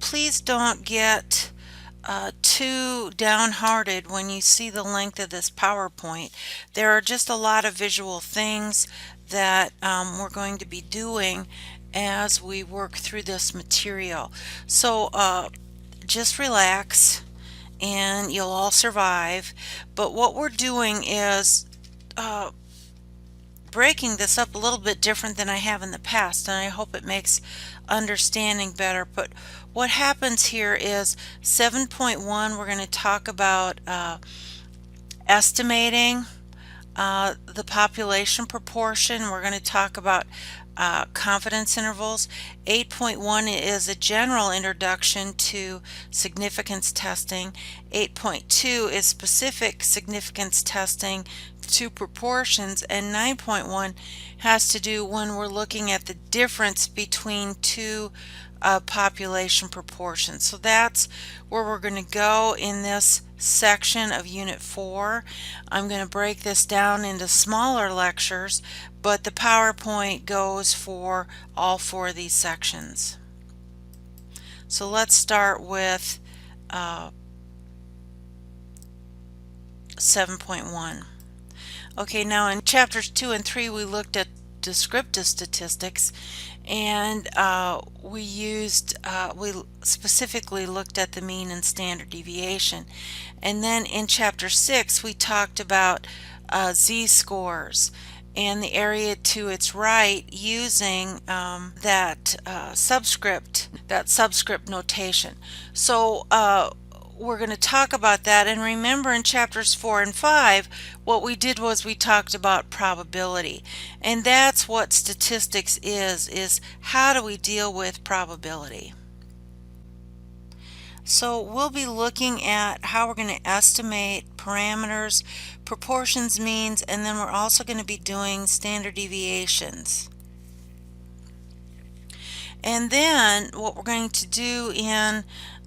please don't get too downhearted when you see the length of this PowerPoint. There are just a lot of visual things that we're going to be doing as we work through this material. So just relax and you'll all survive. But what we're doing is breaking this up a little bit different than I have in the past, and I hope it makes understanding better. But what happens here is 7.1, we're going to talk about estimating the population proportion. We're going to talk about confidence intervals. 8.1 is a general introduction to significance testing. 8.2 is specific significance testing to proportions, and 9.1 has to do when we're looking at the difference between two population proportions. So that's where we're going to go in this section of Unit 4. I'm going to break this down into smaller lectures, but the PowerPoint goes for all four of these sections. So let's start with 7.1. Okay, now in chapters 2 and 3 we looked at descriptive statistics, and we specifically looked at the mean and standard deviation. And then in chapter 6 we talked about z-scores and the area to its right using that subscript notation. So we're going to talk about that. And remember, in chapters 4 and 5, what we did was we talked about probability, and that's what statistics is how do we deal with probability. So we'll be looking at how we're going to estimate parameters, proportions, means, and then we're also going to be doing standard deviations. And then what we're going to do in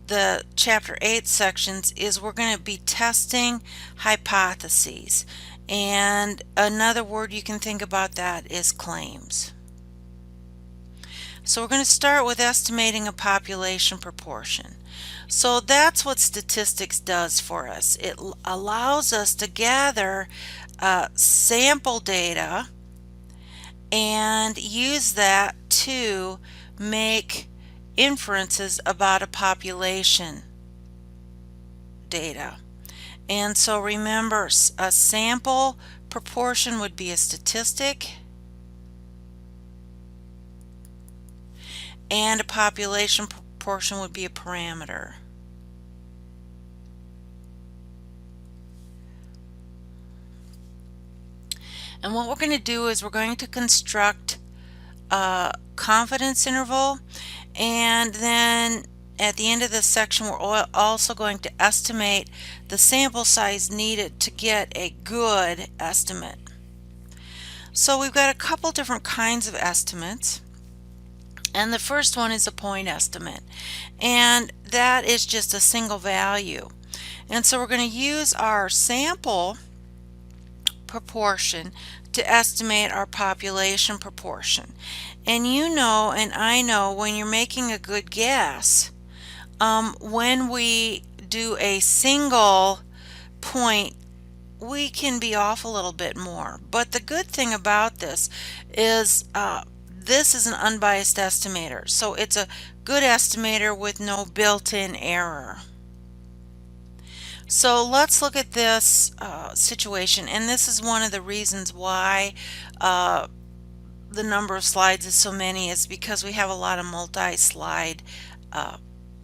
the chapter 8 sections is we're going to be testing hypotheses, and another word you can think about that is claims. So we're going to start with estimating a population proportion. So that's what statistics does for us. It allows us to gather sample data and use that to make inferences about a population data. And so remember, a sample proportion would be a statistic, and a population proportion would be a parameter. And what we're going to do is we're going to construct a confidence interval, and then at the end of this section we're also going to estimate the sample size needed to get a good estimate. So we've got a couple different kinds of estimates, and the first one is a point estimate, and that is just a single value. And so we're going to use our sample proportion to estimate our population proportion. And you know, and I know, when you're making a good guess, when we do a single point, we can be off a little bit more. But the good thing about this is an unbiased estimator. So it's a good estimator with no built-in error. So let's look at this situation, and this is one of the reasons why the number of slides is so many, is because we have a lot of multi-slide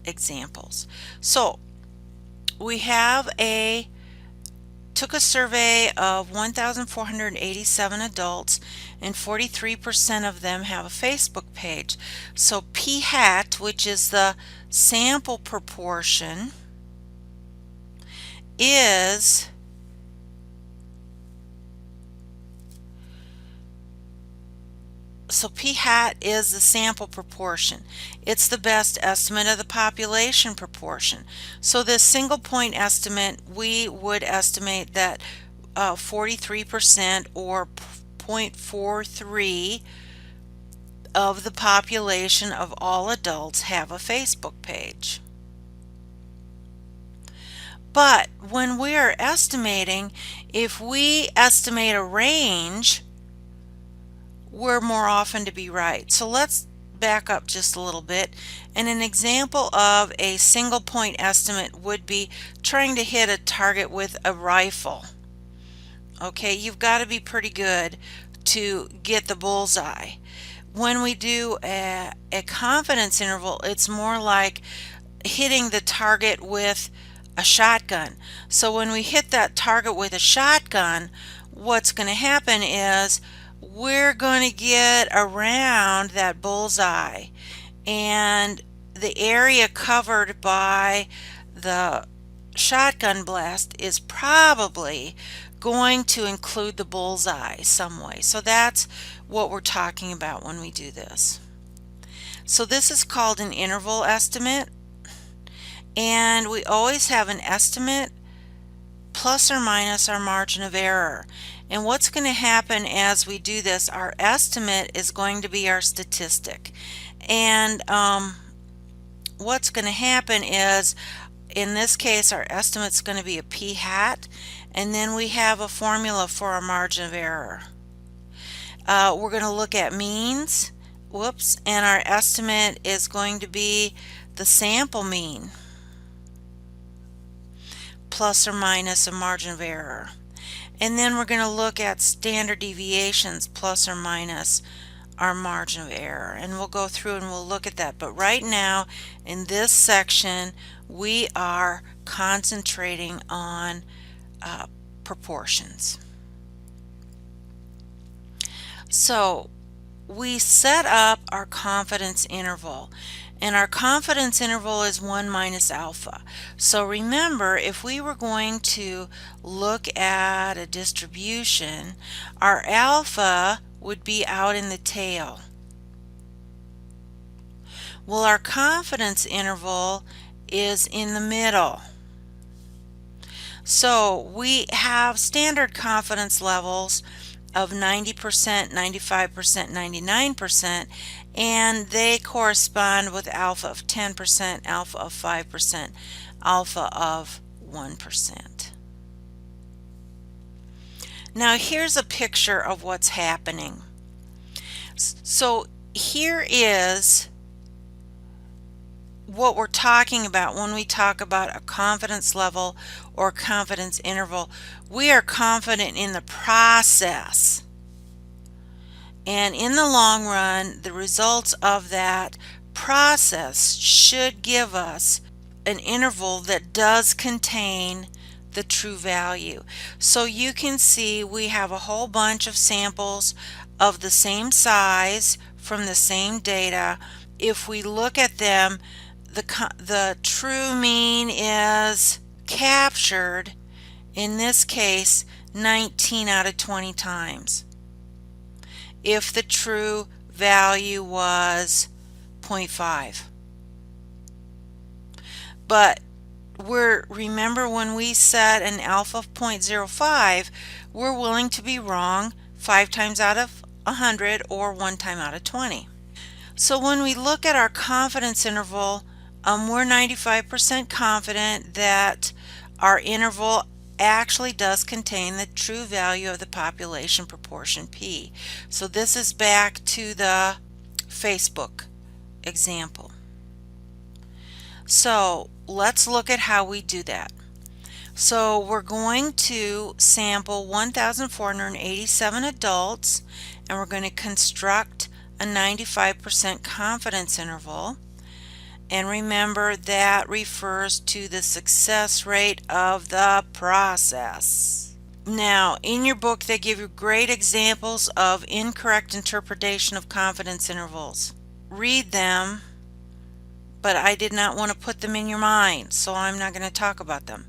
examples. So we took a survey of 1,487 adults, and 43% of them have a Facebook page. So p hat, which is the sample proportion, is p hat is the sample proportion. It's the best estimate of the population proportion. So this single point estimate, we would estimate that 43% or 0.43 of the population of all adults have a Facebook page. But when we are estimating, if we estimate a range, we're more often to be right. So let's back up just a little bit. And an example of a single point estimate would be trying to hit a target with a rifle. Okay, you've got to be pretty good to get the bullseye. When we do a confidence interval, it's more like hitting the target with a shotgun. So when we hit that target with a shotgun, what's going to happen is we're going to get around that bullseye, and the area covered by the shotgun blast is probably going to include the bullseye some way. So that's what we're talking about when we do this. So this is called an interval estimate, and we always have an estimate plus or minus our margin of error. And what's going to happen as we do this, our estimate is going to be our statistic. And what's going to happen is, in this case, our estimate's going to be a p hat, and then we have a formula for our margin of error. We're going to look at means, and our estimate is going to be the sample mean plus or minus a margin of error. And then we're going to look at standard deviations plus or minus our margin of error. And we'll go through and we'll look at that. But right now in this section we are concentrating on proportions. So we set up our confidence interval, and our confidence interval is 1 minus alpha. So remember, if we were going to look at a distribution, our alpha would be out in the tail. Well, our confidence interval is in the middle. So we have standard confidence levels of 90%, 95%, 99%, and they correspond with alpha of 10%, alpha of 5%, alpha of 1%. Now here's a picture of what's happening. So here is what we're talking about when we talk about a confidence level or confidence interval. We are confident in the process, and in the long run the results of that process should give us an interval that does contain the true value. So you can see we have a whole bunch of samples of the same size from the same data. If we look at them, the true mean is captured, in this case, 19 out of 20 times. If the true value was 0.5. But remember, when we set an alpha of 0.05, we're willing to be wrong 5 times out of 100 or 1 time out of 20. So when we look at our confidence interval, we're 95% confident that our interval actually does contain the true value of the population proportion P. So this is back to the Facebook example. So let's look at how we do that. So we're going to sample 1,487 adults, and we're going to construct a 95% confidence interval. And remember, that refers to the success rate of the process. Now, in your book they give you great examples of incorrect interpretation of confidence intervals. Read them, but I did not want to put them in your mind, so I'm not going to talk about them.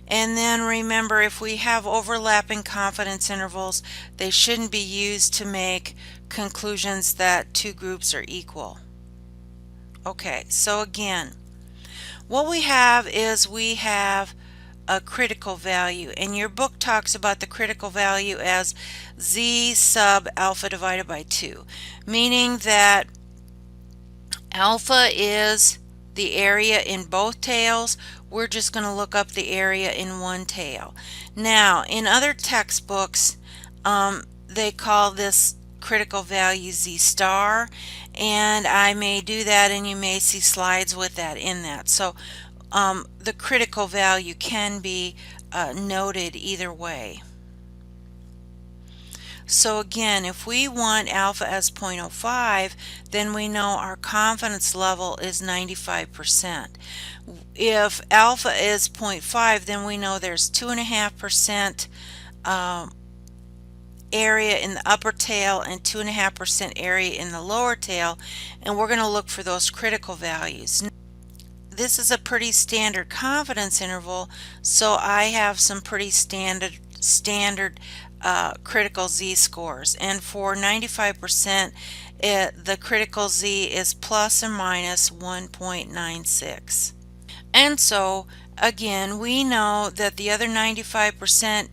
And then remember, if we have overlapping confidence intervals, they shouldn't be used to make conclusions that two groups are equal. Okay, so again, what we have is we have a critical value, and your book talks about the critical value as z sub alpha divided by 2, meaning that alpha is the area in both tails. We're just going to look up the area in one tail. Now, in other textbooks, they call this critical value Z star, and I may do that, and you may see slides with that in that. So the critical value can be noted either way. So again, if we want alpha as 0.05, then we know our confidence level is 95%. If alpha is 0.5, then we know there's 2.5% area in the upper tail and 2.5% area in the lower tail, and we're going to look for those critical values. This is a pretty standard confidence interval, so I have some pretty standard critical Z scores, and for 95% the critical Z is plus or minus 1.96. And so again, we know that the other 95%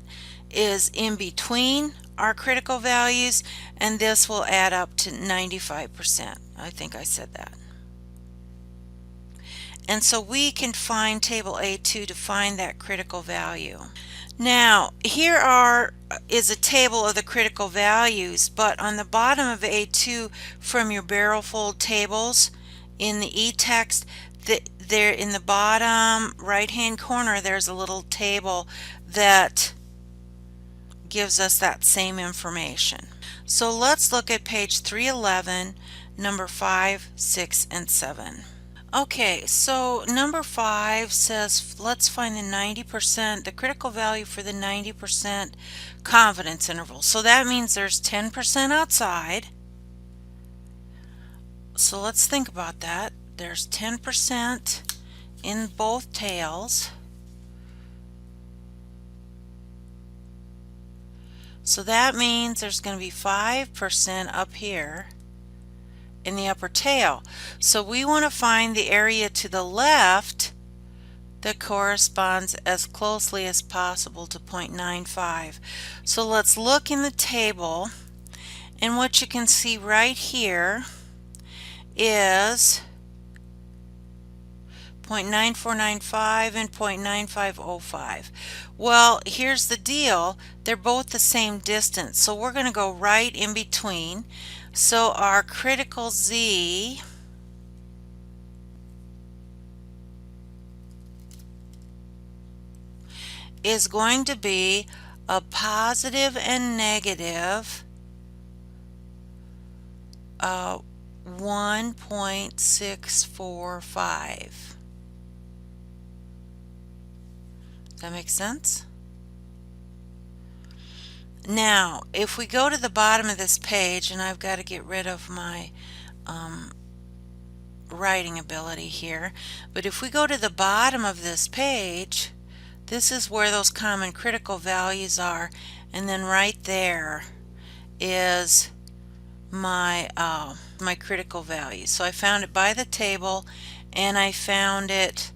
is in between our critical values, and this will add up to 95%. I think I said that. And so we can find table A2 to find that critical value. Now, here is a table of the critical values, but on the bottom of A2 from your barrel fold tables in the e-text, there in the bottom right hand corner there's a little table that gives us that same information. So let's look at page 311, number 5, 6, and 7. Okay, so number 5 says let's find the 90%, the critical value for the 90% confidence interval. So that means there's 10% outside. So let's think about that. There's 10% in both tails. So that means there's going to be 5% up here in the upper tail. So we want to find the area to the left that corresponds as closely as possible to 0.95. So let's look in the table, and what you can see right here is 0.9495 and 0.9505. Well, here's the deal. They're both the same distance, so we're going to go right in between. So our critical Z is going to be a positive and negative 1.645. Does that make sense? Now, if we go to the bottom of this page, and I've got to get rid of my writing ability here, but if we go to the bottom of this page, this is where those common critical values are, and then right there is my my critical value. So I found it by the table, and I found it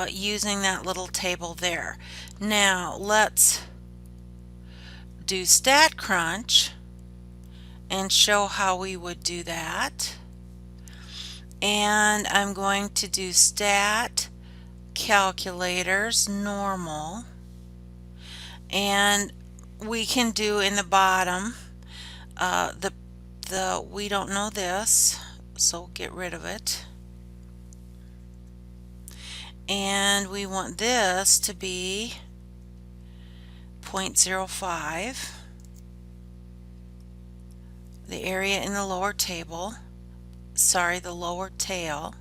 using that little table there. Now let's do StatCrunch and show how we would do that. And I'm going to do stat calculators normal, and we can do in the bottom we don't know this, so get rid of it, and we want this to be 0.05, the area in the lower table, the lower tail,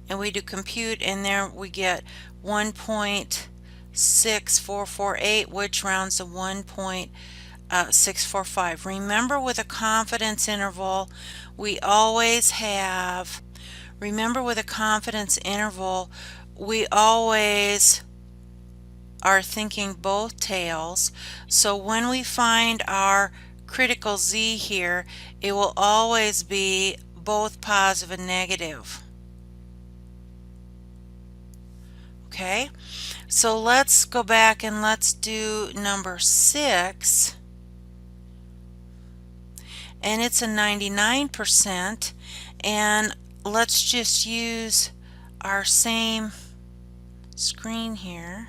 and we do compute, and there we get 1.6448, which rounds to 1.645. Remember, with a confidence interval, we always have, are thinking both tails. So when we find our critical Z here, it will always be both positive and negative. Okay, so let's go back and let's do number 6, and it's a 99%, and let's just use our same screen here,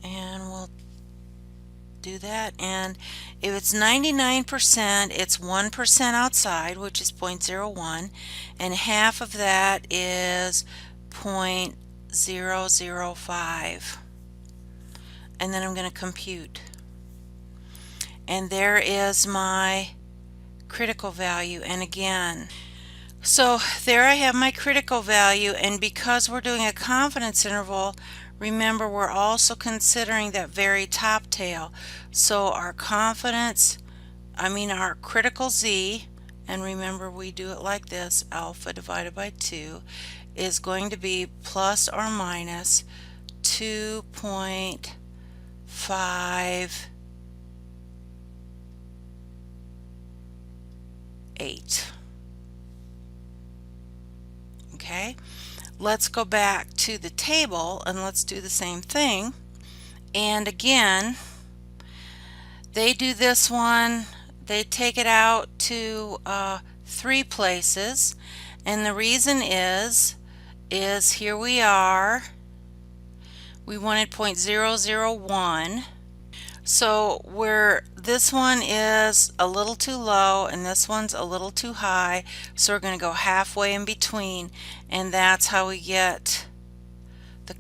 and we'll do that. And if it's 99%, it's 1% outside, which is 0.01, and half of that is 0.005. And then I'm going to compute. And there is my critical value. And again, so there I have my critical value, and because we're doing a confidence interval, remember we're also considering that very top tail. So our our critical z, and remember we do it like this, alpha divided by 2, is going to be plus or minus 2.58. Okay, let's go back to the table and let's do the same thing. And again, they do this one, they take it out to 3 places, and the reason is here we are, we wanted 0.001. So this one is a little too low and this one's a little too high, so we're going to go halfway in between, and that's how we get the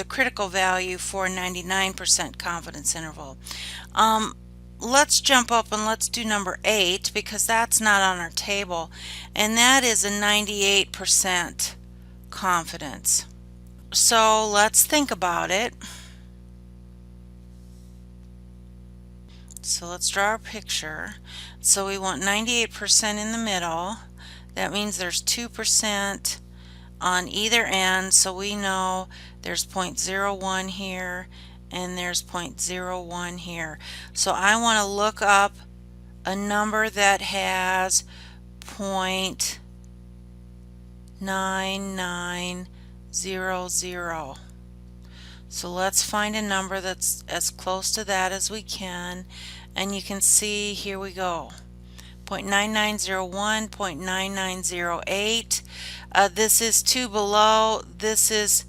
critical value for a 99% confidence interval. Let's jump up and let's do number 8, because that's not on our table, and that is a 98% confidence. So let's think about it. So let's draw our picture. So we want 98% in the middle. That means there's 2% on either end, so we know there's 0.01 here and there's 0.01 here. So I want to look up a number that has 0.9900. So let's find a number that's as close to that as we can, and you can see, here we go, 0.9901, 0.9908. This is 2 below, this is,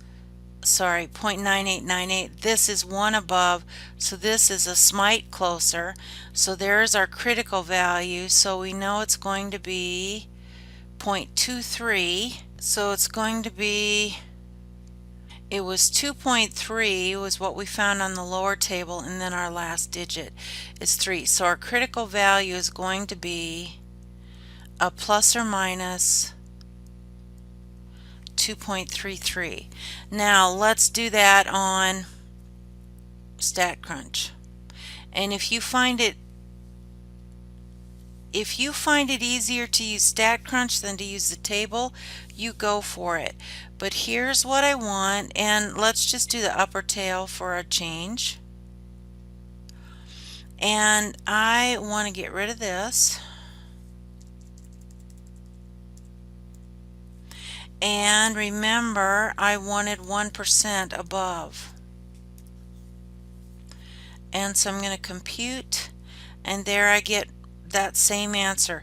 sorry, 0.9898. This is 1 above, so this is a smite closer. So there's our critical value, so we know it's going to be 0.23. So it's going to be, it was 2.3 was what we found on the lower table, and then our last digit is 3. So our critical value is going to be a plus or minus 2.33. Now let's do that on StatCrunch. And if you find it easier to use StatCrunch than to use the table, you go for it. But here's what I want, and let's just do the upper tail for a change. And I want to get rid of this. And remember, I wanted 1% above. And so I'm going to compute, and there I get that same answer,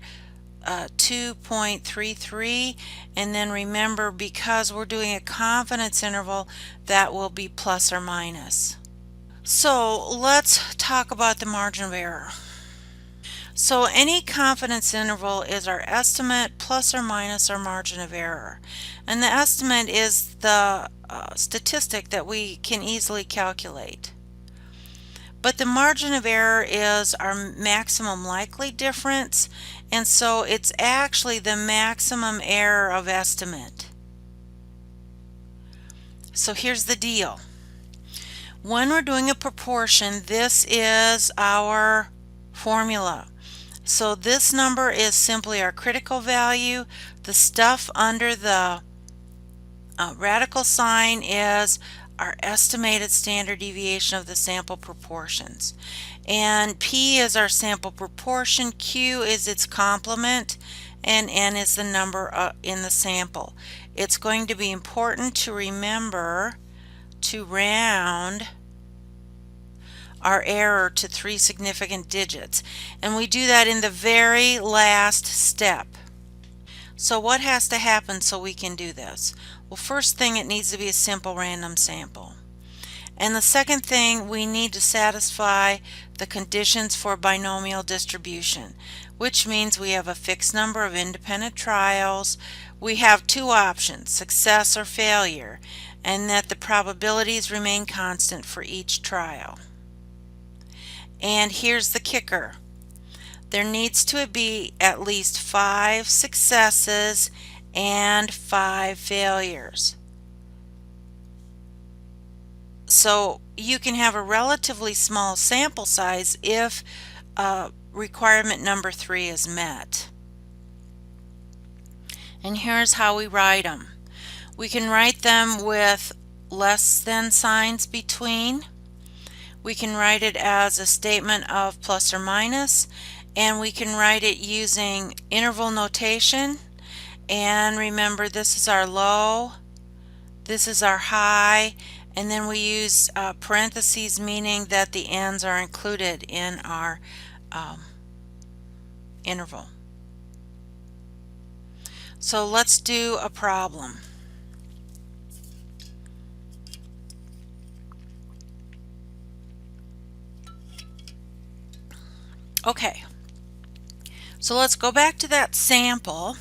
2.33. And then remember, because we're doing a confidence interval, that will be plus or minus. So let's talk about the margin of error. So any confidence interval is our estimate plus or minus our margin of error. And the estimate is the statistic that we can easily calculate. But the margin of error is our maximum likely difference, and so it's actually the maximum error of estimate. So here's the deal. When we're doing a proportion, this is our formula. So this number is simply our critical value. The stuff under the radical sign is our estimated standard deviation of the sample proportions. And P is our sample proportion, Q is its complement, and n is the number in the sample. It's going to be important to remember to round our error to 3 significant digits, and we do that in the very last step. So what has to happen so we can do this? Well, first thing, it needs to be a simple random sample. And the second thing, we need to satisfy the conditions for binomial distribution, which means we have a fixed number of independent trials. We have two options, success or failure, and that the probabilities remain constant for each trial. And here's the kicker. There needs to be at least 5 successes and 5 failures. So you can have a relatively small sample size if requirement number 3 is met. And here's how we write them. We can write them with less than signs between. We can write it as a statement of plus or minus, and we can write it using interval notation. And remember, this is our low, this is our high, and then we use parentheses, meaning that the ends are included in our interval. So let's do a problem. Okay, so let's go back to that sample,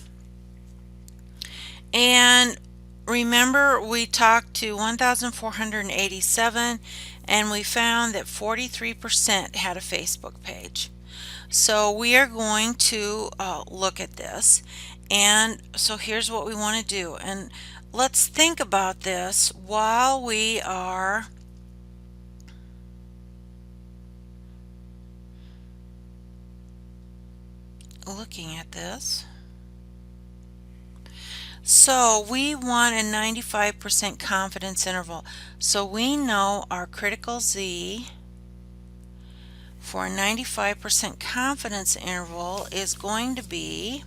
and remember we talked to 1,487 and we found that 43% had a Facebook page. So we are going to look at this, and so here's what we want to do, and let's think about this while we are looking at this. So we want a 95% confidence interval. So we know our critical Z for a 95% confidence interval is going to be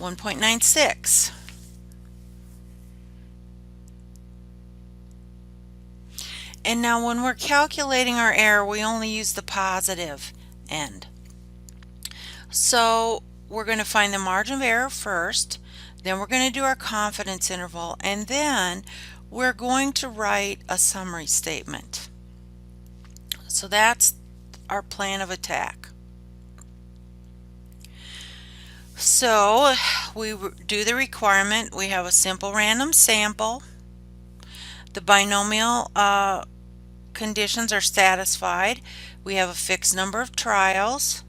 1.96. And now when we're calculating our error, we only use the positive end. So we're going to find the margin of error first, then we're going to do our confidence interval, and then we're going to write a summary statement. So that's our plan of attack. So we do the requirement. We have a simple random sample. The binomial conditions are satisfied. We have a fixed number of trials.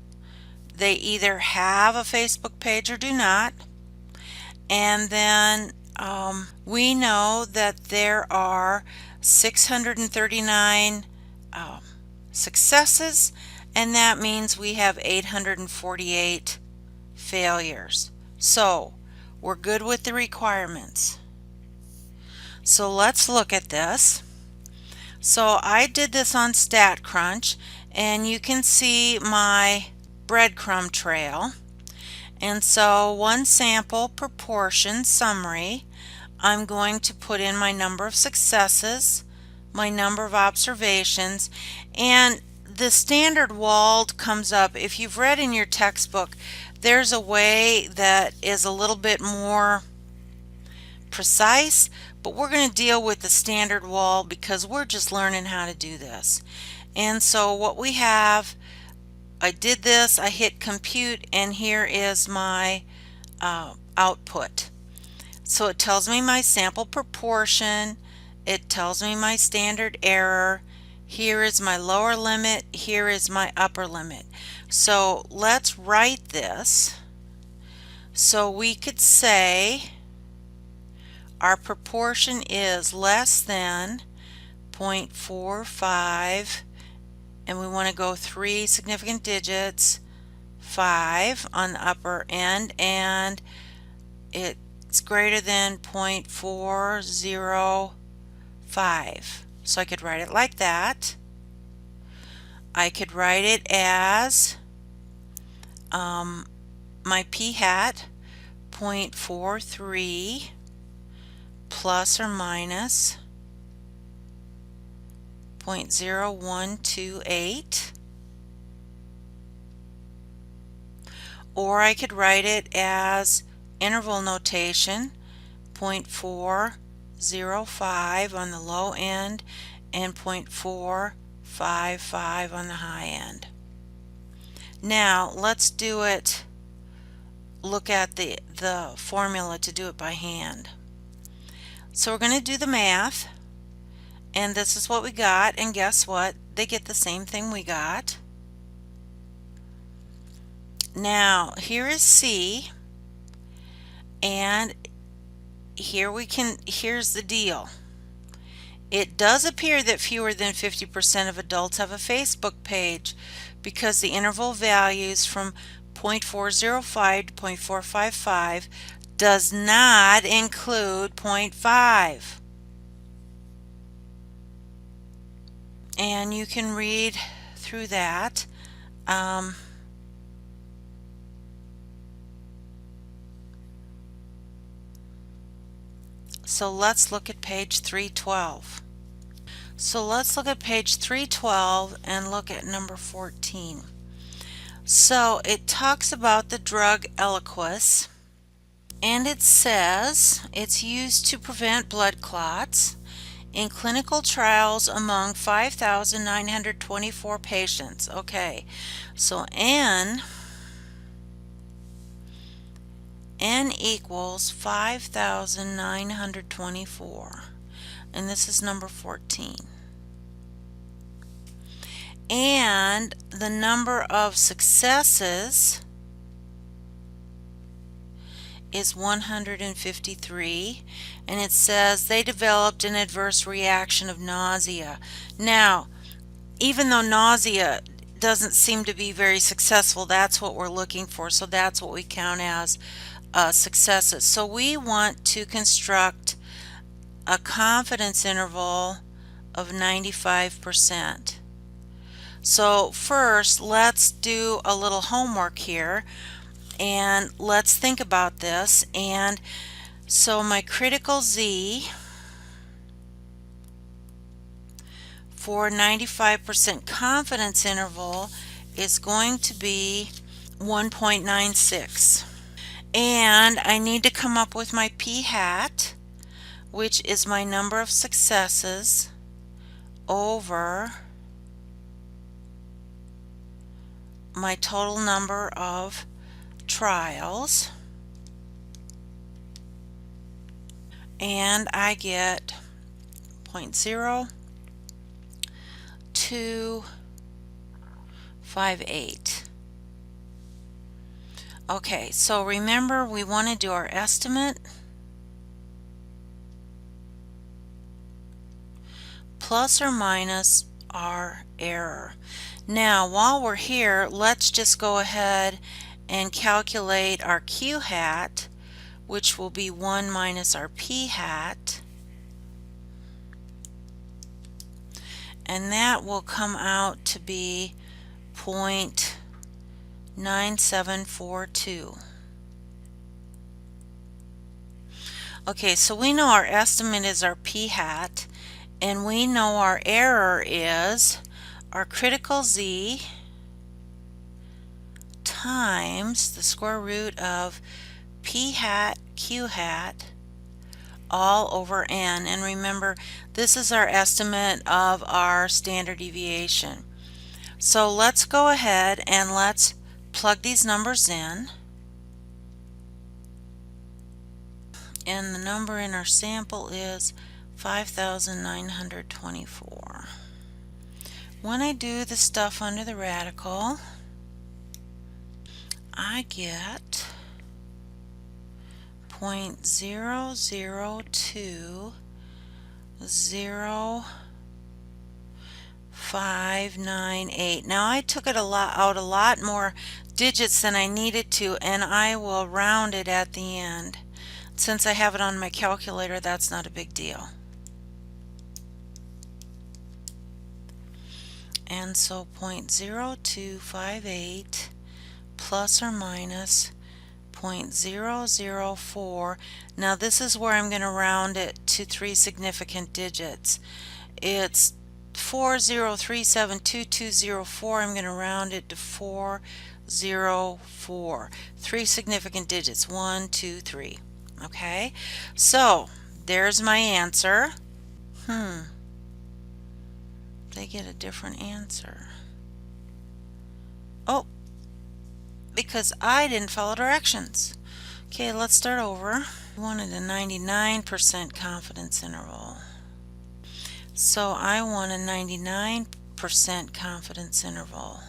They either have a Facebook page or do not. And then we know that there are 639 successes, and that means we have 848 failures. So we're good with the requirements. So let's look at this. So I did this on StatCrunch, and you can see my breadcrumb trail. And so one sample proportion summary, I'm going to put in my number of successes, my number of observations, and the standard walled comes up. If you've read in your textbook, there's a way that is a little bit more precise, but we're going to deal with the standard wall because we're just learning how to do this. And so what we have, I did this, I hit compute, and here is my output. So it tells me my sample proportion, it tells me my standard error, here is my lower limit, here is my upper limit. So let's write this. So we could say our proportion is less than 0.45, and we want to go 3 significant digits, 5 on the upper end, and it's greater than 0.405. So I could write it like that. I could write it as my p hat 0.43 plus or minus 0.0128, or I could write it as interval notation 0.405 on the low end and 0.455 on the high end. Now let's do it, look at the formula to do it by hand. So we're going to do the math, and this is what we got, and guess what? They get the same thing we got. Now here is C, and here's the deal. It does appear that fewer than 50% of adults have a Facebook page because the interval values from 0.405 to 0.455 does not include 0.5. And you can read through that. So let's look at page 312. So let's look at page 312 and look at number 14. So it talks about the drug Eliquis, and it says it's used to prevent blood clots in clinical trials among 5,924 patients. Okay, so N equals 5,924, and this is number 14. And the number of successes is 153, and it says they developed an adverse reaction of nausea. Now, even though nausea doesn't seem to be very successful, that's what we're looking for, so that's what we count as successes. So we want to construct a confidence interval of 95%. So first, let's do a little homework here, and let's think about this. And so my critical Z for 95% confidence interval is going to be 1.96. And I need to come up with my p hat, which is my number of successes over my total number of trials, and I get 0.0258. Okay, so remember we want to do our estimate plus or minus our error. Now, while we're here, let's just go ahead and calculate our Q hat, which will be 1 minus our P hat, and that will come out to be 0.9742. Okay, so we know our estimate is our P hat, and we know our error is our critical Z times the square root of P hat Q hat all over N. And remember, this is our estimate of our standard deviation. So let's go ahead and let's plug these numbers in. And the number in our sample is 5,924. When I do the stuff under the radical, I get 0.002058. Now I took it out a lot more digits than I needed to, and I will round it at the end. Since I have it on my calculator, that's not a big deal. And so 0.0258 plus or minus 0.004. Now this is where I'm going to round it to 3 significant digits. It's 40372204. I'm going to round it to 404. 3 significant digits. 1, 2, 3. Okay, so there's my answer. They get a different answer. Oh, because I didn't follow directions. Okay, let's start over. We wanted a 99% confidence interval. So I want a 99% confidence interval.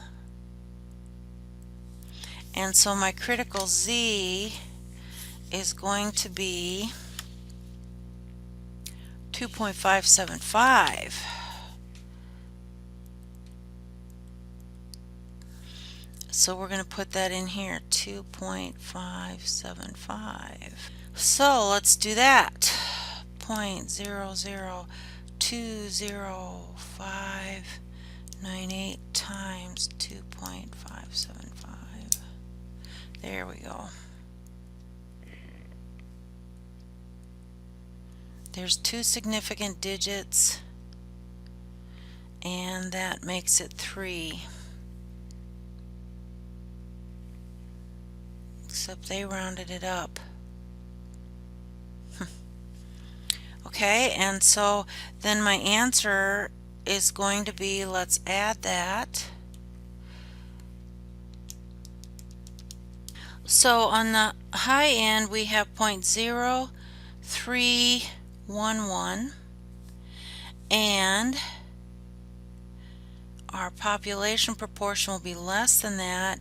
And so my critical Z is going to be 2.575. So we're going to put that in here, 2.575. So let's do that. 0.0020598 times 2.575. There we go. There's 2 significant digits, and that makes it 3. Except they rounded it up. Okay, and so then my answer is going to be, let's add that. So on the high end we have 0.0311, and our population proportion will be less than that,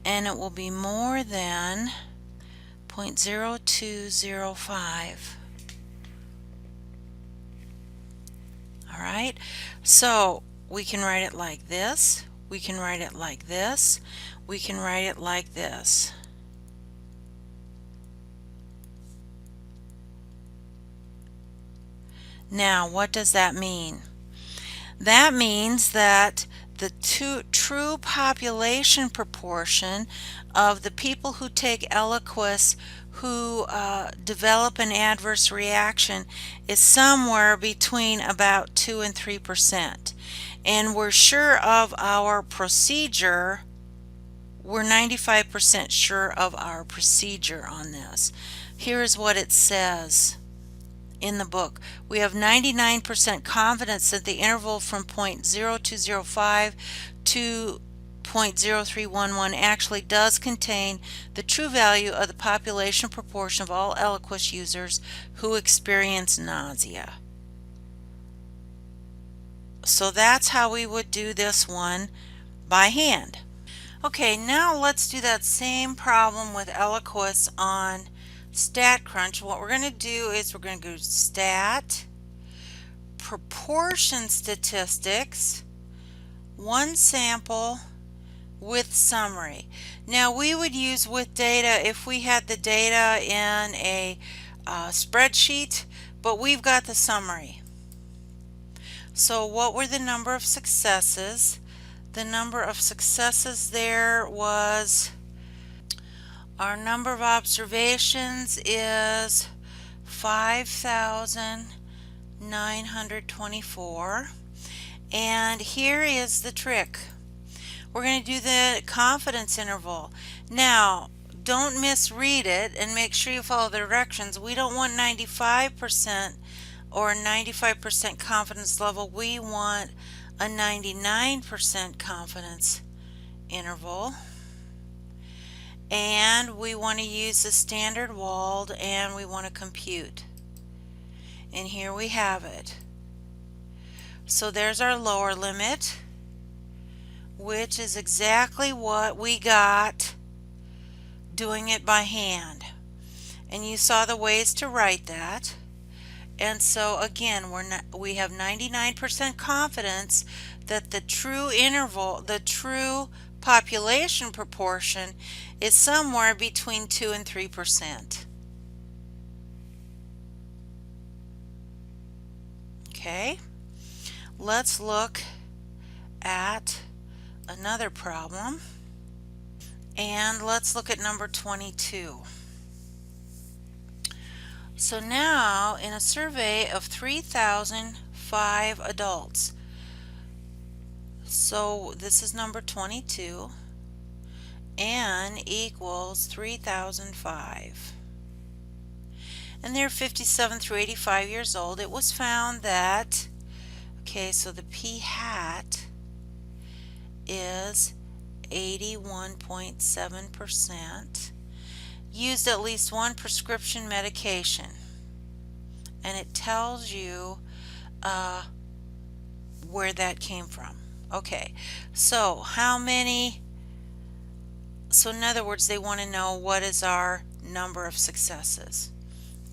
and it will be more than 0.0205. Alright, so we can write it like this, we can write it like this, we can write it like this. Now, what does that mean? That means that the true population proportion of the people who take Eliquis who develop an adverse reaction is somewhere between about 2 and 3%. And we're sure of our procedure. We're 95% sure of our procedure on this. Here's what it says in the book. We have 99% confidence that the interval from 0.0205 to 0.0311 actually does contain the true value of the population proportion of all Eliquis users who experience nausea. So that's how we would do this one by hand. Okay, now let's do that same problem with Eliquis on StatCrunch. What we're going to do is we're going to go to Stat, Proportion Statistics, One Sample, with Summary. Now we would use with data if we had the data in a spreadsheet, but we've got the summary. So what were the number of successes? The number of successes there was, our number of observations is 5,924. And here is the trick. We're going to do the confidence interval. Now, don't misread it and make sure you follow the directions. We don't want 95% or 95% confidence level. We want a 99% confidence interval. And we want to use the standard walled, and we want to compute. And here we have it. So there's our lower limit, which is exactly what we got doing it by hand. And you saw the ways to write that. And so again, we have 99% confidence that the true interval, the true population proportion, is somewhere between 2 and 3%. Okay, let's look at another problem. And let's look at number 22. So now, in a survey of 3,005 adults, so this is number 22, n equals 3,005. And they're 57 through 85 years old. It was found that, okay, so the p hat is 81.7%, used at least one prescription medication. And it tells you where that came from. Okay, so how many, so in other words, they want to know what is our number of successes.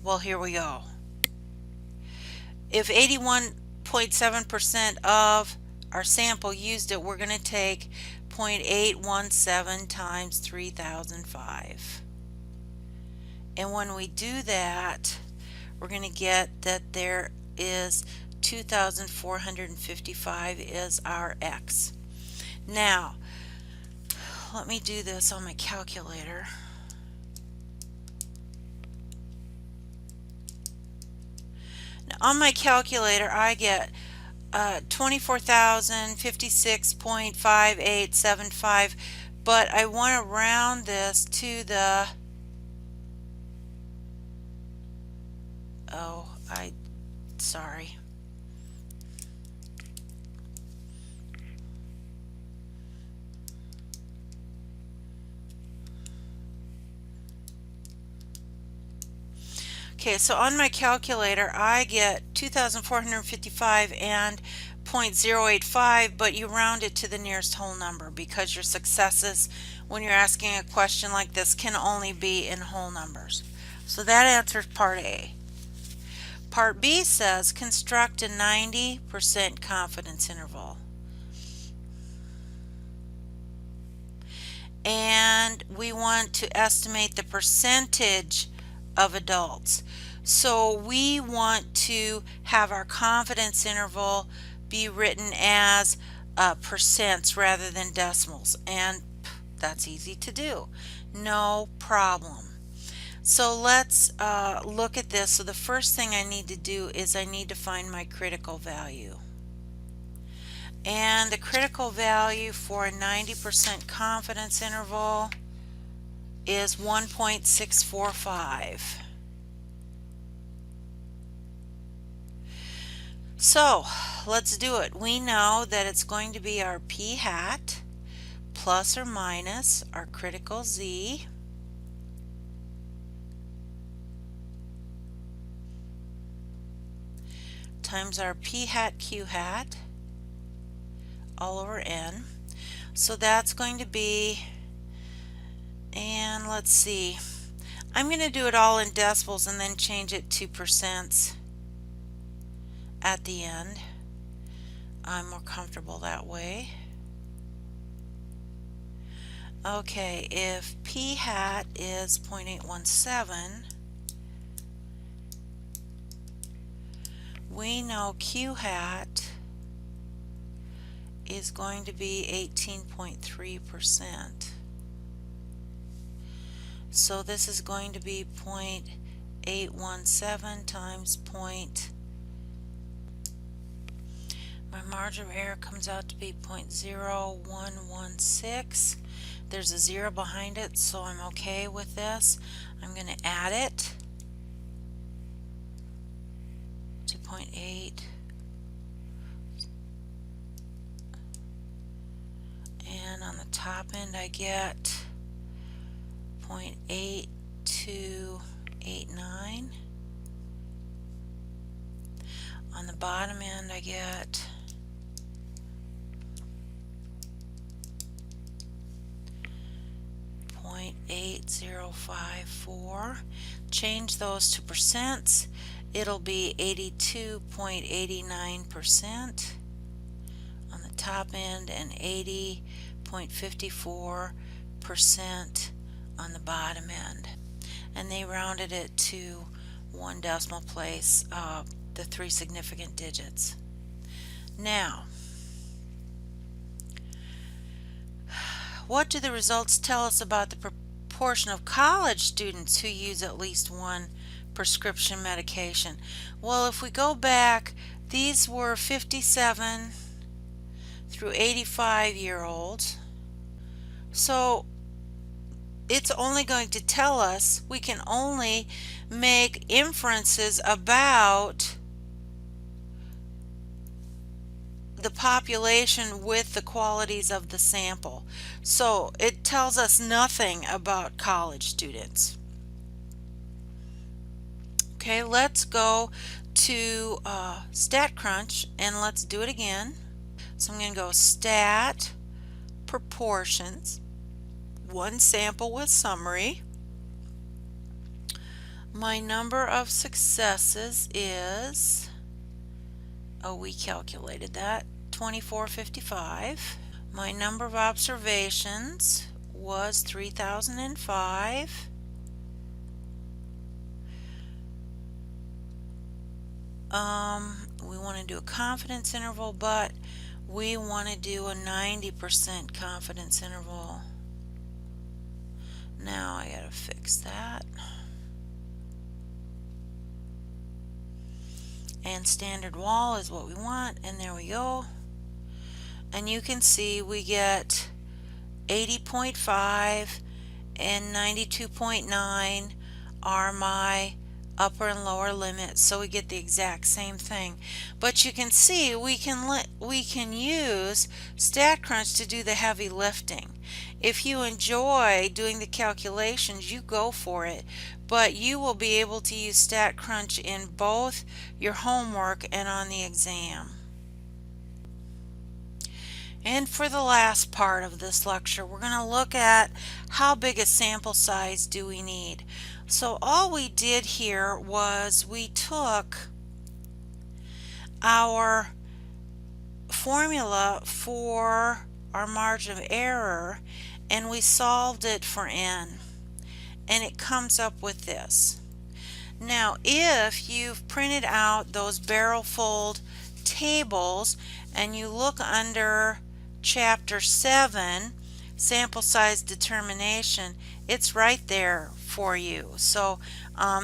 Well, here we go. If 81.7% of our sample used it, we're going to take 0.817 times 3,005. And when we do that, we're going to get that there is 2,455 is our X. Now, let me do this on my calculator. Now, on my calculator, I get 24,056.5875, but I want to round this to the, sorry. Okay, so on my calculator I get 2,455 and 0.085, but you round it to the nearest whole number because your successes when you're asking a question like this can only be in whole numbers. So that answers part A. Part B says construct a 90% confidence interval. And we want to estimate the percentage of adults. So we want to have our confidence interval be written as percents rather than decimals, and that's easy to do. No problem. So let's look at this. So the first thing I need to do is I need to find my critical value. And the critical value for a 90% confidence interval is 1.645. So let's do it. We know that it's going to be our p hat plus or minus our critical z times our p hat q hat all over n. So that's going to be, and let's see, I'm going to do it all in decimals and then change it to percents at the end. I'm more comfortable that way. Okay, if p hat is 0.817, we know q hat is going to be 18.3%. So this is going to be 0.817 times my margin of error comes out to be 0.0116. There's a 0 behind it, so I'm okay with this. I'm going to add it to 0.8. And on the top end I get 0.8289. On the bottom end I get 0.8054. Change those to percents. It'll be 82.89% on the top end and 80.54% on the bottom end. And they rounded it to one decimal place, the 3 significant digits. Now, What do the results tell us about the proportion of college students who use at least one prescription medication? Well, if we go back, these were 57 through 85-year-olds. So it's only going to tell us, we can only make inferences about the population with the qualities of the sample. So it tells us nothing about college students. Okay, let's go to StatCrunch and let's do it again. So I'm going to go Stat Proportions, one sample with summary. My number of successes is, oh, we calculated that, 2455. My number of observations was 3005. We want to do a confidence interval, but we want to do a 90% confidence interval. Now I gotta fix that. And standard wall is what we want, and there we go. And you can see we get 80.5 and 92.9 are my upper and lower limits, so we get the exact same thing. But you can see we can use StatCrunch to do the heavy lifting. If you enjoy doing the calculations, you go for it, but you will be able to use StatCrunch in both your homework and on the exam. And for the last part of this lecture, we're going to look at how big a sample size do we need. So all we did here was we took our formula for our margin of error and we solved it for n, and it comes up with this. Now if you've printed out those barrel fold tables and you look under Chapter 7, Sample Size Determination, it's right there for you. So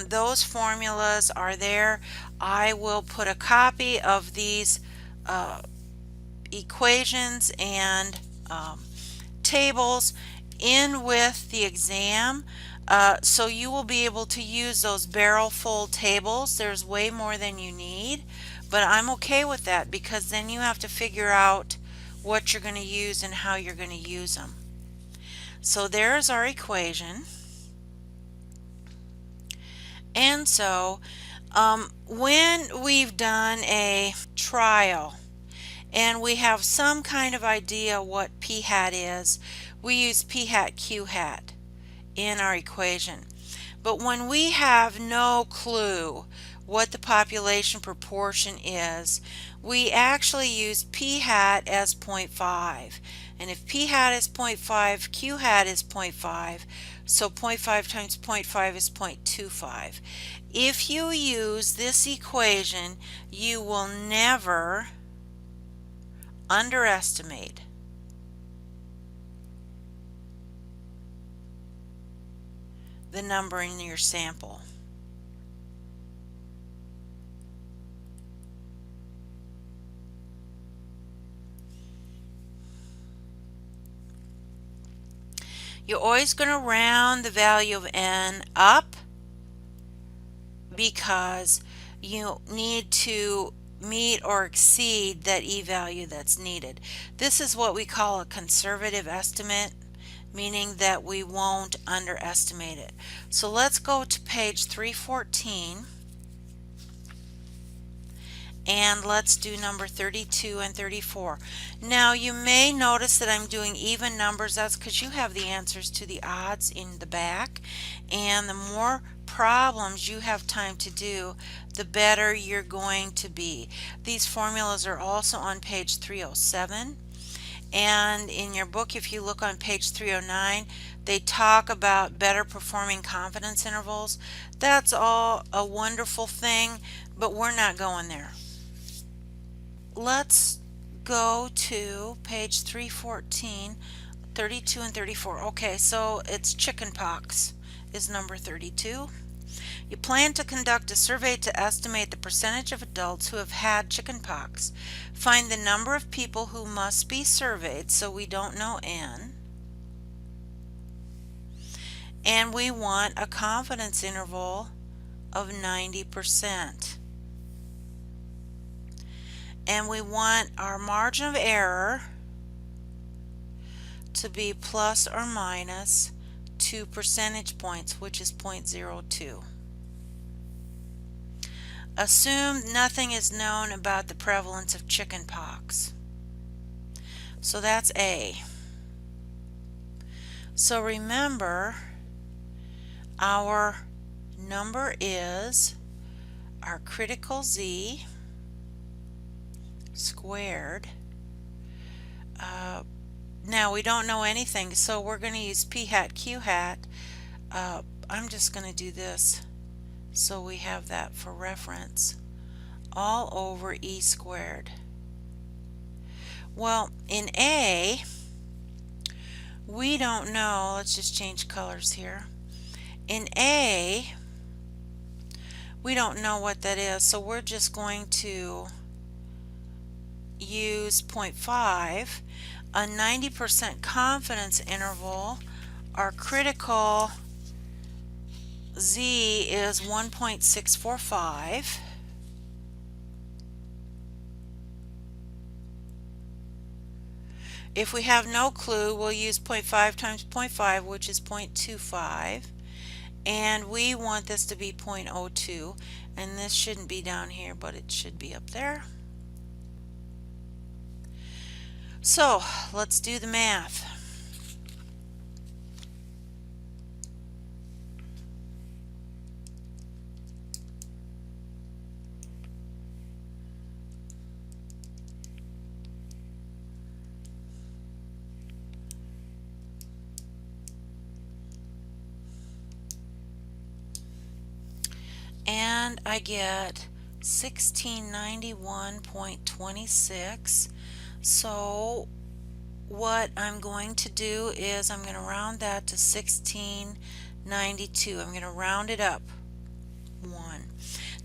those formulas are there. I will put a copy of these equations and tables in with the exam. So you will be able to use those barrel fold tables. There's way more than you need, but I'm okay with that because then you have to figure out what you're going to use and how you're going to use them. So there's our equation. And so when we've done a trial and we have some kind of idea what p hat is, we use p hat q hat in our equation. But when we have no clue what the population proportion is, we actually use p hat as 0.5. And if p hat is 0.5, q hat is 0.5, so 0.5 times 0.5 is 0.25. If you use this equation, you will never underestimate the number in your sample. You're always going to round the value of n up because you need to meet or exceed that e-value that's needed. This is what we call a conservative estimate, meaning that we won't underestimate it. So let's go to page 314 and let's do number 32 and 34. Now you may notice that I'm doing even numbers. That's because you have the answers to the odds in the back, and the more problems you have time to do, the better you're going to be. These formulas are also on page 307, and in your book, if you look on page 309, they talk about better performing confidence intervals. That's all a wonderful thing, but we're not going there. Let's go to page 314. 32 and 34. Okay, so it's chicken pox is number 32. You plan to conduct a survey to estimate the percentage of adults who have had chicken pox. Find the number of people who must be surveyed, so we don't know N. And we want a confidence interval of 90%. And we want our margin of error to be plus or minus 2 percentage points, which is 0.02. Assume nothing is known about the prevalence of chicken pox. So that's A. So remember, our number is our critical Z squared. Now we don't know anything, so we're going to use P hat Q hat. I'm just going to do this so we have that for reference. All over E squared. Well, in A, we don't know. Let's just change colors here. In A, we don't know what that is, so we're just going to use 0.5. A 90% confidence interval, our critical Z is 1.645. If we have no clue, we'll use 0.5 times 0.5, which is 0.25. And we want this to be 0.02. And this shouldn't be down here, but it should be up there. So let's do the math. And I get 1691.26. So what I'm going to do is I'm going to round that to 1692. I'm going to round it up 1.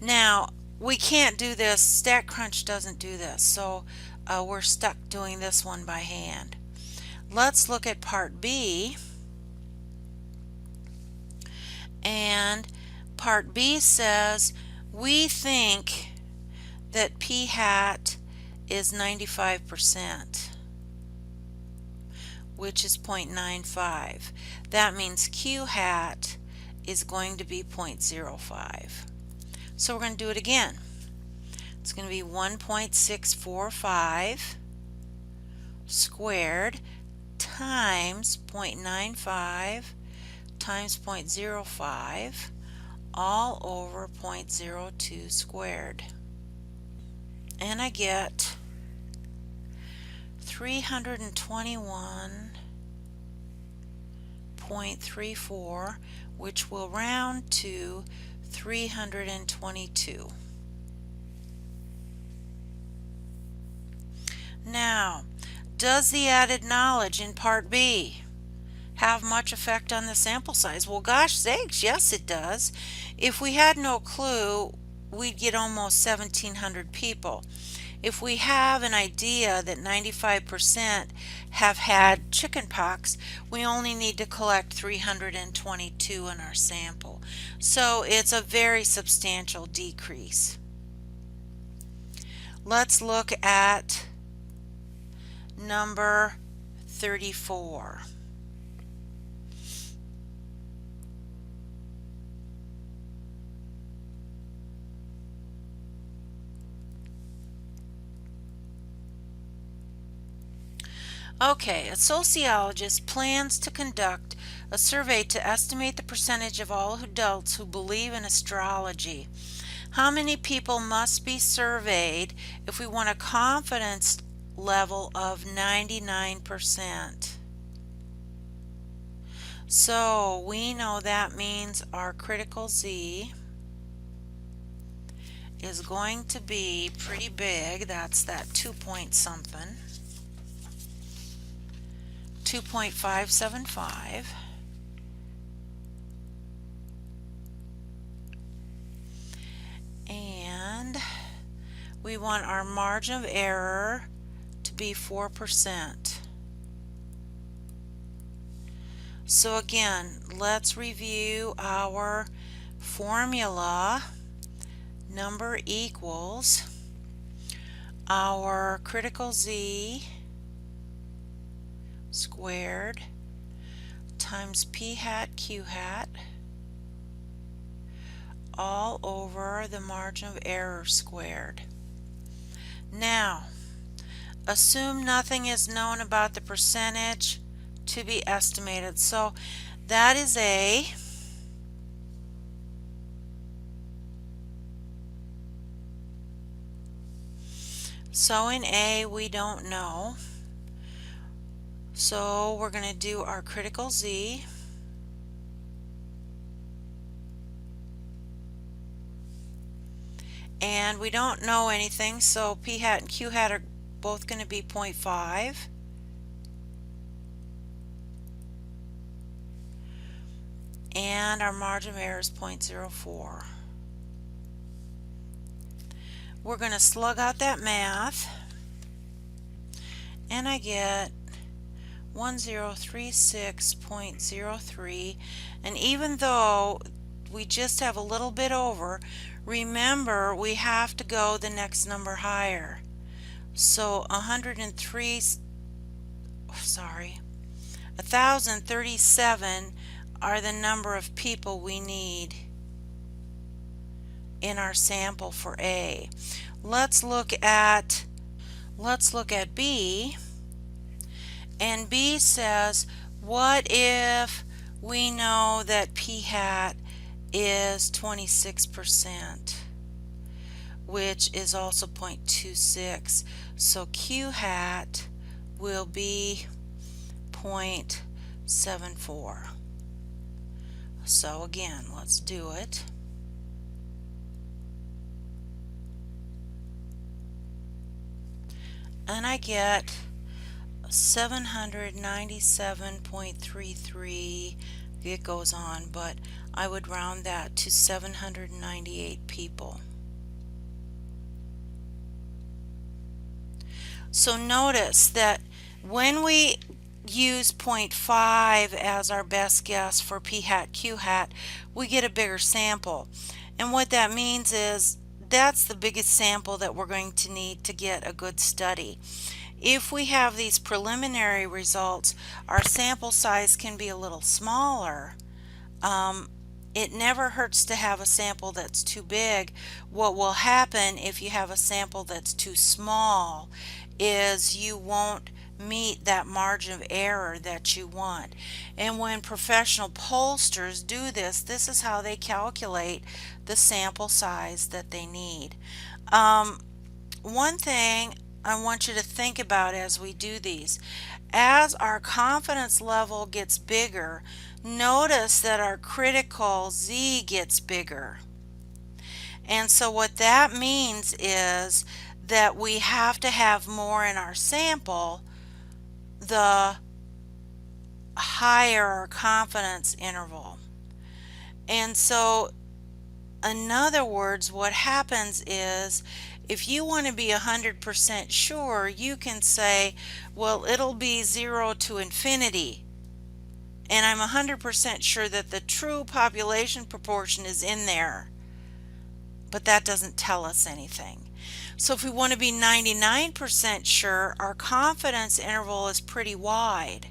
Now we can't do this. StatCrunch doesn't do this, so we're stuck doing this one by hand. Let's look at part B. And part B says we think that P hat is 95%, which is 0.95. That means Q hat is going to be 0.05. So we're going to do it again. It's going to be 1.645 squared times 0.95 times 0.05 all over 0.02 squared. And I get 321.34, which will round to 322. Now, does the added knowledge in part B have much effect on the sample size? Well, gosh sakes, yes it does. If we had no clue, we'd get almost 1,700 people. If we have an idea that 95% have had chickenpox, we only need to collect 322 in our sample. So it's a very substantial decrease. Let's look at number 34. Okay, a sociologist plans to conduct a survey to estimate the percentage of all adults who believe in astrology. How many people must be surveyed if we want a confidence level of 99%? So we know that means our critical Z is going to be pretty big. That's that 2 point something. 2.575. And we want our margin of error to be 4%. So again, let's review our formula. Number equals our critical Z squared times P hat Q hat all over the margin of error squared. Now, assume nothing is known about the percentage to be estimated. So that is A. So in A we don't know. So we're going to do our critical Z. And we don't know anything, so P hat and Q hat are both going to be 0.5. And our margin of error is 0.04. We're going to slug out that math, and I get 1036.03. And even though we just have a little bit over, remember we have to go the next number higher. So 1037 are the number of people we need in our sample for A. Let's look at B. And B says, what if we know that P hat is 26%, which is also 0.26. So Q hat will be 0.74. So again, let's do it. And I get 797.33. It goes on, but I would round that to 798 people. So notice that when we use 0.5 as our best guess for P hat Q hat, we get a bigger sample. And what that means is that's the biggest sample that we're going to need to get a good study. If we have these preliminary results, our sample size can be a little smaller. It never hurts to have a sample that's too big. What will happen if you have a sample that's too small is you won't meet that margin of error that you want. And when professional pollsters do this, this is how they calculate the sample size that they need. One thing I want you to think about as we do these, as our confidence level gets bigger, notice that our critical Z gets bigger. And so what that means is that we have to have more in our sample the higher our confidence interval. And so in other words, what happens is if you want to be 100% sure, you can say, well, it'll be 0 to infinity. And I'm 100% sure that the true population proportion is in there. But that doesn't tell us anything. So if we want to be 99% sure, our confidence interval is pretty wide.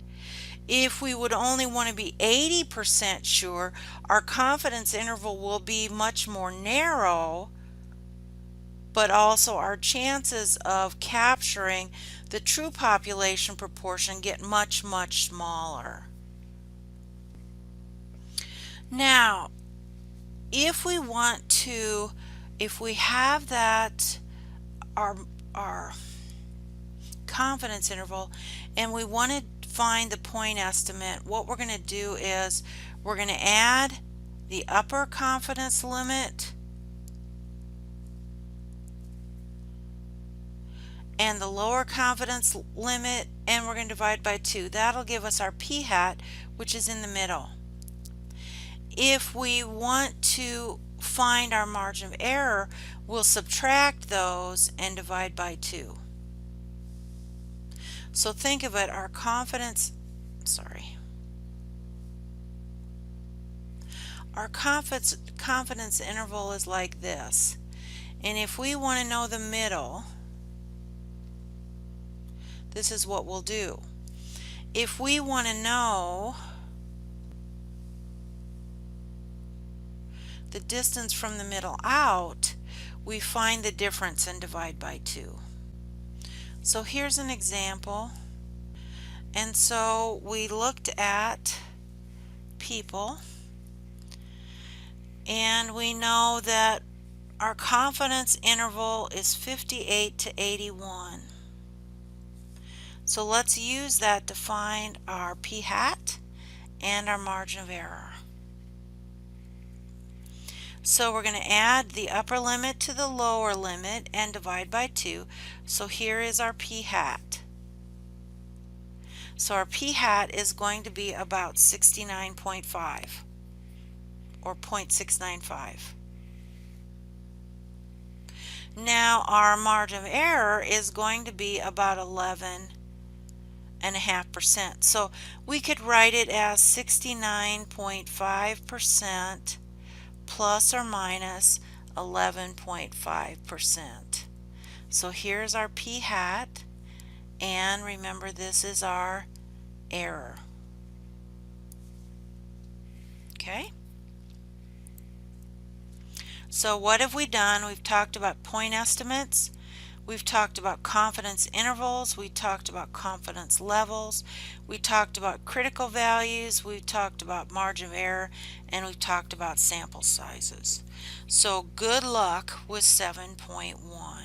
If we would only want to be 80% sure, our confidence interval will be much more narrow, but also our chances of capturing the true population proportion get much, much smaller. Now, if we have that, our confidence interval, and we want to find the point estimate, what we're going to do is we're going to add the upper confidence limit and the lower confidence limit, and we're going to divide by 2. That'll give us our p-hat, which is in the middle. If we want to find our margin of error, we'll subtract those and divide by 2. So think of it, our confidence interval is like this. And if we want to know the middle, this is what we'll do. If we want to know the distance from the middle out, we find the difference and divide by 2. So here's an example. And so we looked at people, and we know that our confidence interval is 58 to 81. So let's use that to find our p-hat and our margin of error. So we're going to add the upper limit to the lower limit and divide by 2. So here is our p-hat. So our p-hat is going to be about 69.5 or 0.695. Now our margin of error is going to be about 11.5%. So we could write it as 69.5% plus or minus 11.5%. So here's our p-hat, and remember this is our error. Okay? So what have we done? We've talked about point estimates, we've talked about confidence intervals, we talked about confidence levels, we talked about critical values, we talked about margin of error, and we've talked about sample sizes. So good luck with 7.1.